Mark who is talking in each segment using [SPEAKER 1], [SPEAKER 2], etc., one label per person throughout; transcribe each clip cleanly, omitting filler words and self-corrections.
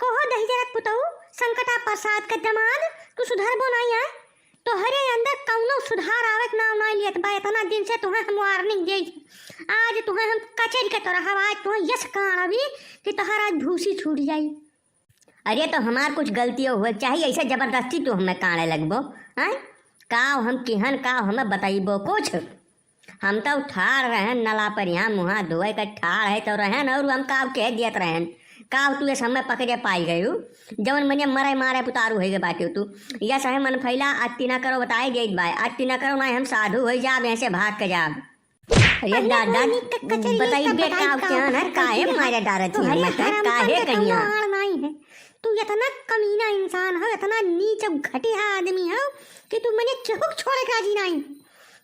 [SPEAKER 1] Coho दही जरत पुतऊ संकटा प्रसाद का दमाद तू सुधरबो नहीं है। तोहरे अंदर कौनो सुधार आवत नाम नहीं लियत बा। इतना दिन से तुम्हें हम वार्निंग दे, आज तुम्हें हम कचेरी के तोरा आज तुम्हें यस कहाँ अभी कि तोहर आज भूसी छूट जाई।
[SPEAKER 2] अरे तो हमार कुछ गलतियों हुए चाहिए ऐसे जबरदस्ती तू हमें काने लगबो हैं? काव हम किहन काव हमें बताइबो कुछ? हम तो ठाड़ रहन नला पर यहाँ मुँहा धोए का ठाड़ है तो रहन और हम काव कह दियत रहन काव तू ये समय पकड़े पाई गयू जवन मने मरे मारे पुतारू है बाटे तू या सहे मन फैला आत्ती ना करो बताए गई बाय आत्ती ना करो ना हम साधु हो जाब यहाँ से भाग के जाब। अरे दादा बताइए काव क्या है काहे मारे डारत थी हमें काहे कहिया
[SPEAKER 1] नहीं है। तू इतना कमीना इंसान हो, इतना नीच घटिया आदमी हो कि तू मने चहुक छोड़े का जी नहीं।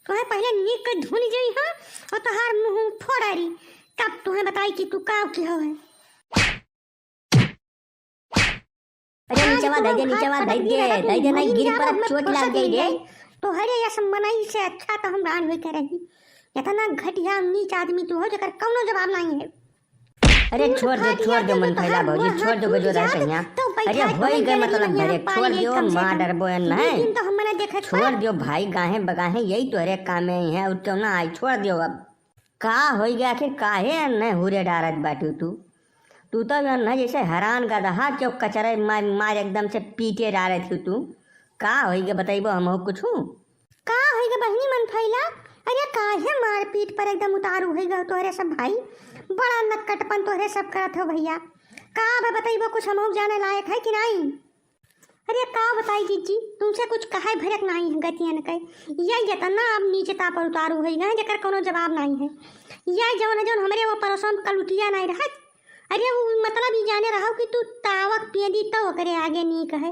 [SPEAKER 1] तुम्हें पहले नीक के धुन गई हो और तोहार मुंह फोड़ारी तब तुम्हें बताई कि तू काव की हो है।
[SPEAKER 2] अरे नीचवा दे दे नहीं गिर पर चोट लग गई रे।
[SPEAKER 1] तो हरे यस मनाई से अच्छा तो हम रान हुई करेंगे। इतना घटिया नीच आदमी तू हो जकर कौनो जवाब नहीं है।
[SPEAKER 2] अरे छोड़ दो मन फैला भौजी छोड़ दो जो रह कहिया। अरे होई गए मतलब भरे छोड़ दियो मां डरबो न है
[SPEAKER 1] तो हमने देखा
[SPEAKER 2] छोड़ दियो भाई गाहे बगाहे यही तो रे काम है और क्यों ना आई छोड़ दियो। अब का होई गया आखिर काहे न हुरे डारत बाटू तू तो न जैसे हैरान गधा चौक कचरे मार एकदम से पीटे डाले थी तू का होई गया बताइबो हम कुछ हूँ
[SPEAKER 1] का होई गया बहनी मन फैला। अरे काहे मार पीट पर एकदम उतारू होई गया तोहरे सब भाई बड़ा नक्कटपन तोहरे सब करत हो भैया। का बताइबो कुछ हम जाने लायक है कि नहीं? अरे का बताई जीजी तुमसे कुछ कहे भरक नहीं है गतियन कह या इतना अब नीचता पर उतारू होई गए जकर कोनो जवाब नहीं है। या जौन हमरे वो परोसन कलुटिया नहीं रहत। अरे वो मतलब ही जाने रहा कि तू तावक पिए दी तो ओकरे आगे नहीं कहे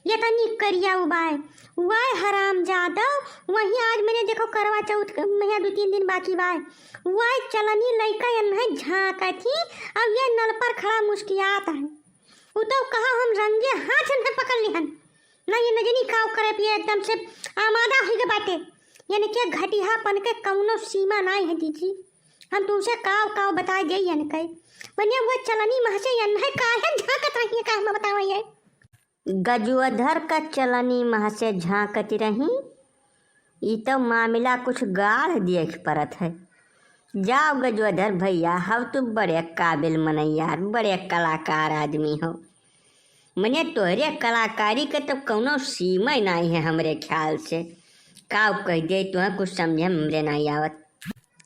[SPEAKER 1] ये तो नहीं करिया उबाय वाय हराम जादव। वहीं आज मैंने देखो करवा चौथ महीना 2-3 दिन बाकी बाय वाय चलनी लड़का नहीं झाँका थी अब ये नल पर खड़ा मुस्कियात है। वो तो कहा हम रंगे हाथ में पकड़ लिहन ना ये नजनी काव करे पिए एकदम से आमादा हो गए बाटे। यानी कि घटियापन के कौनो सीमा नहीं है दीदी। हम तुमसे काव बताए गई यानी कहे बनिया वो चलनी महसे है काहे झांकत रही काहे मैं बतावा ये
[SPEAKER 2] गजुअधर का चलनी महसे झांकती रही। ये तो मामला कुछ गाढ़ देख परत है। जाओ गजुअधर भैया हम तुम बड़े काबिल मनैयार बड़े कलाकार आदमी हो मने तोहरे कलाकारी के तो कोनो सीमा नहीं है हमरे ख्याल से। काव कह दे तुम्हें कुछ समझे हमरे नहीं आवत।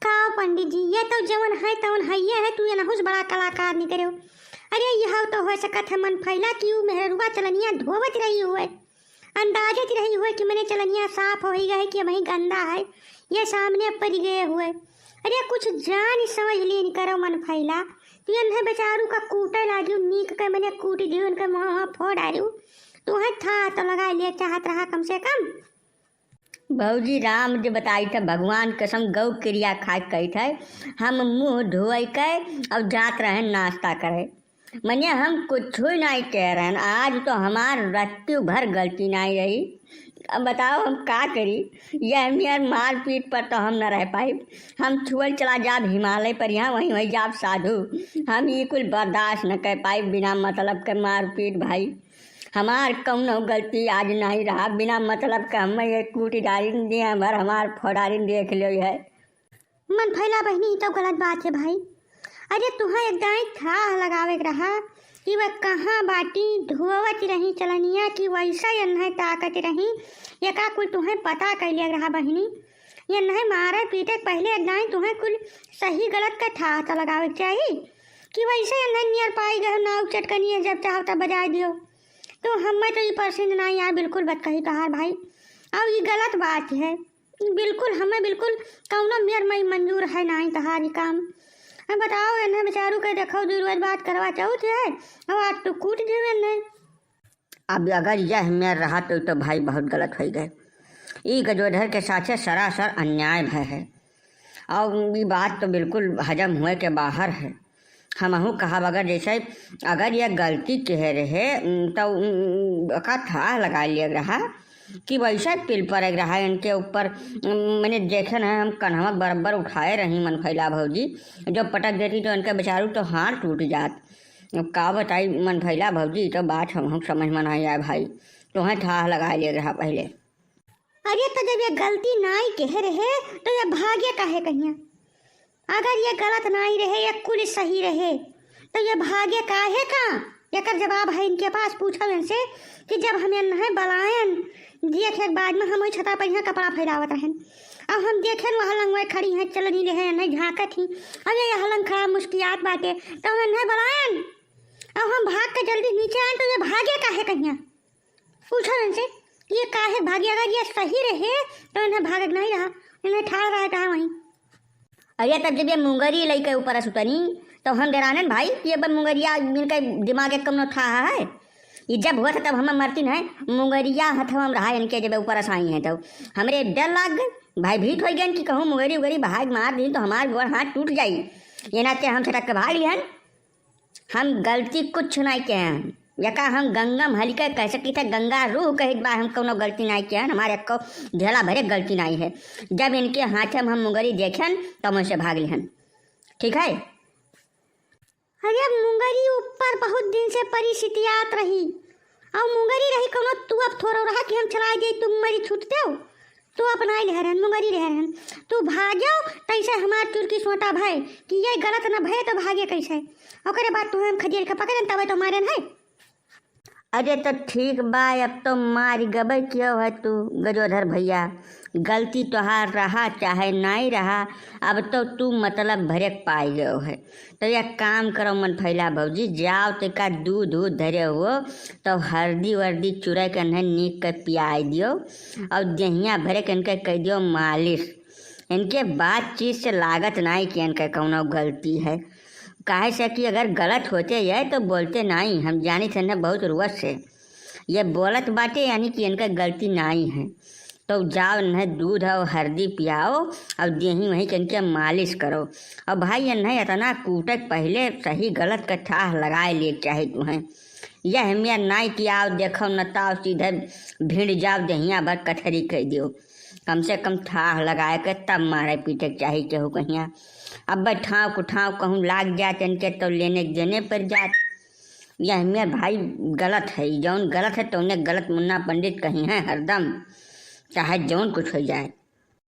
[SPEAKER 1] काव पंडित जी ये तो जवन है तवन है ये है तू ये नहुस बड़ा कलाकार नहीं करे। अरे यह तो हो सकत है मन फैला कि वो मेहरुआ चलनिया धोवत रही हुए अंदाजत रही हुए कि मैंने चलनिया साफ हो ही गए कि वही गंदा है ये सामने पड़ गए हुए। अरे कुछ जान समझ ली करो मन फैला तू ये बेचारू का कूटे लाजू नीक के मैंने कूट दी उनके मुँह फोड़ डालू तुम्हें था तो लगा लिया चाहत रहा कम से कम।
[SPEAKER 2] भौजी राम जो बताई था भगवान कसम गौ क्रिया खा कही थे हम मुँह धोई के और जात रहे नाश्ता करे मने हम कुछ नहीं कह रहे हैं। आज तो हमार रत्तू भर गलती नहीं रही। अब बताओ हम का करी यह मेर मार पीट पर तो हम न रह पाई। हम छुअल चला जाब हिमालय पर यहाँ वहीं जाब साधु हम ये कुल बर्दाश्त न कर पाई बिना मतलब के मार पीट भाई। हमार कौनो गलती आज नहीं रहा बिना मतलब का हमें ये कूटी डाली दिए भर हमार फोडारी देख लो है।
[SPEAKER 1] मन फैला बहनी तो गलत बात है भाई। अरे तुम्हें एकदम था लगावे रहा कि वह कहाँ बाटी धोवत रही चलनिया कि वैसा ये नहीं ताकत रही ये का कुल तुम्हें पता कर लिया रहा बहनी। ये नहीं मारे पीटे पहले एकदम तुम्हें कुल सही गलत का था तो लगावे चाहिए कि वैसे ये नहीं नियर पाई गए नाव चटकनी जब चाहो तब बजा दियो। तो हमें तो ये पसंद नहीं यार बिल्कुल बात कही तहार भाई। अब ये गलत बात है बिल्कुल हमें बिल्कुल कौनो मेर मई मंजूर है नहीं तहारी काम। अब बताओ इन्हें बेचारू के देखो दूर बात करवा चौथ है अब आज तो कूट दिए।
[SPEAKER 2] अब अगर यह मेर रहा तो भाई बहुत गलत हो गए। ये गजोधर के साथ सरासर अन्याय भय है और ये बात तो बिल्कुल हजम हुए के बाहर है। हमहू कहा अगर जैसे अगर यह गलती कह रहे तो का था लगा लिया रहा कि वैसा पिल पर रहा इनके ऊपर मैंने देखे ना हम कन्हवा बराबर उठाए रही मन फैला भौजी जब पटक देती तो इनके बेचारू तो हाथ टूट जात। अब का बताई मन भैला भौजी, तो बात हम समझ में नहीं आए भाई, तुम्हें था लगा ले रहा पहले।
[SPEAKER 1] अरे तो जब ये गलती नाई कह रहे तो ये भाग्य काहे कहिया? अगर ये गलत नाई रहे या कुल सही रहे तो ये भाग्य काहे का? एकर जवाब है इनके पास, पूछो इनसे कि जब हमें नहीं बलायन देखे के बाद में हम वही छता पर यहाँ कपड़ा फैलावत रहन, अब हम देखे वहाँ लंग खड़ी हैं, चल नहीं रहे नहीं झाँकत ही, अब ये हलंग खड़ा मुश्कियात बाटे तो हमें नहीं बलायन, अब हम भाग के जल्दी नीचे आए तो ये भाग्य काहे कहिया? पूछो इनसे ये काहे भाग्य? अगर ये सही रहे तो इन्हें भाग नहीं रहा, इन्हें ठाड़ रहा कहा वहीं।
[SPEAKER 2] अरे तब जब ये मुंगरी लई के ऊपर सुतनी तो हम डरानन भाई, ये बन मुंगरिया इनका दिमाग एक कम न था है, ये जब हुआ था तब हम मरती है, मुंगरिया हथवा में रहा इनके जब ऊपर साई है तो हमरे डर लाग गए, भाई भीत हो गए कि कहूँ मुंगरी उगरी भाग मार दी तो हमार गोड़ हाथ टूट जाई, ये नाते हम छटक के भाग लिहन। हम गलती कुछ नहीं के हैं, यका हम गंगम हल्के कह सकी थे, गंगा रूह कह बा, हम कोनो गलती नहीं किया, हमारे को ढेला भरे गलती नहीं है। जब इनके हाथ में हम मुंगरी देखन तब उनसे भाग लिहन, ठीक है।
[SPEAKER 1] अरे मुंगरी ऊपर बहुत दिन से परिस्थितियात रही और मुंगरी रही कोनो, तू अब थोड़ा रहा कि हम चला दे, तुम मरी छूटते हो, तू अपना ही लहरन मुंगरी लहरन, तू भागो कैसे हमार चुरकी सोटा भाई कि ये गलत न भय तो भागे कैसे, ओकरे बाद तू हम खदेड़ के पकड़न तब तो मारन है।
[SPEAKER 2] अरे तो ठीक बा, अब तो मार गबे क्यों है तू गजोधर भैया, गलती तोहार रहा चाहे नहीं रहा, अब तो तू मतलब भरे पाई गयो है। तो यह काम करो मन फैला भौजी, जाओ तो का दूध धरे हो तो हल्दी वर्दी चुरा के नहीं नीक के पियाई दियो और दहिया भरे के इनके कह दियो मालिश, इनके बातचीत से लागत नहीं कि इनके कौनो गलती है, काहे से कि अगर गलत होते ये तो बोलते नहीं, हम जानी थे ना बहुत रुवत से, ये बोलत बाटे यानी कि इनका गलती नहीं है। तो जाओ न दूध और हल्दी पियाओ और देही वहीं के इनके मालिश करो, और भाई ये नहीं इतना कूटे पहले सही गलत का ठाह लगाए ले चाहे तुम्हें, यह हमें नहीं किया देखो न ताओ सीधे भिड़ जाओ दहिया भर कथरी कह दियो, कम से कम ठाह लगाए के तब मारे पीटे चाहिए केहू कहिया। अब ठाव को ठाव कहूँ लाग जात इनके तो लेने देने पर जात, यह हमें भाई गलत है, जौन गलत है तो उन्हें गलत मुन्ना पंडित कहीं है हरदम, चाहे जौन कुछ हो जाए।